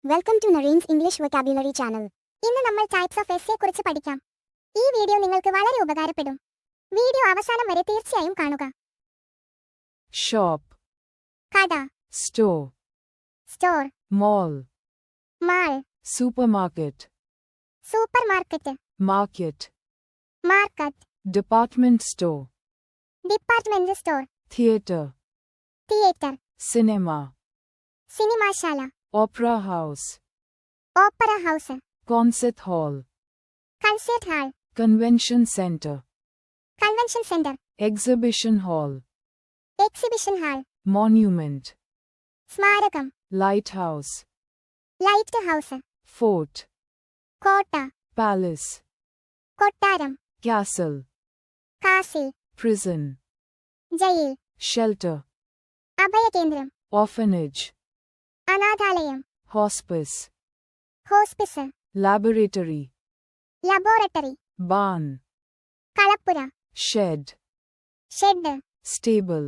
Welcome to Nareen's English vocabulary channel. ഇന്ന് നമ്മൾ types of essay കുറിച്ച് പഠിക്കാം. ഈ വീഡിയോ നിങ്ങൾക്ക് വളരെ ഉപകാരപ്പെടും. വീഡിയോ അവസാനം വരെ തീർച്ചയായും കാണുക. Shop, കട, store, store, mall, mall, supermarket, supermarket, market, market, department store, department store, theater, theatre, cinema, സിനിമാശാല, opera house, opera house, concert hall, concert hall, convention center, convention centre, exhibition hall, exhibition hall, monument, സ്മാരകം, lighthouse, light house, fort, കോട്ട, palace, കൊട്ടാരം, castle, castle, prison, jail, shelter, അഭയകേന്ദ്രം, orphanage, അനാഥാലയം, hospice, hospice, laboratory, laboratory, barn, കളപ്പുര, shed, shed, stable,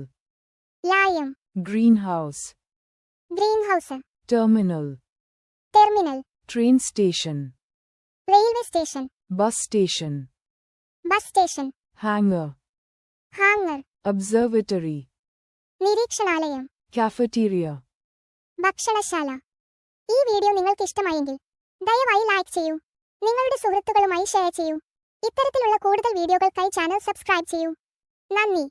ലായം, greenhouse, green house, terminal, terminal, train station, railway station, bus station, bus station, hangar, hanger, observatory, നിരീക്ഷണാലയം, cafeteria. ഭക്ഷണശാല. ഈ video നിങ്ങൾക്ക് ഇഷ്ടമായെങ്കിൽ ദയവായി like ചെയ്യൂ. നിങ്ങളുടെ സുഹൃത്തുക്കളുമായി share ചെയ്യൂ. ഇത്തരത്തിലുള്ള കൂടുതൽ വീഡിയോകൾക്കായി ചാനൽ സബ്സ്ക്രൈബ് ചെയ്യൂ. നന്ദി.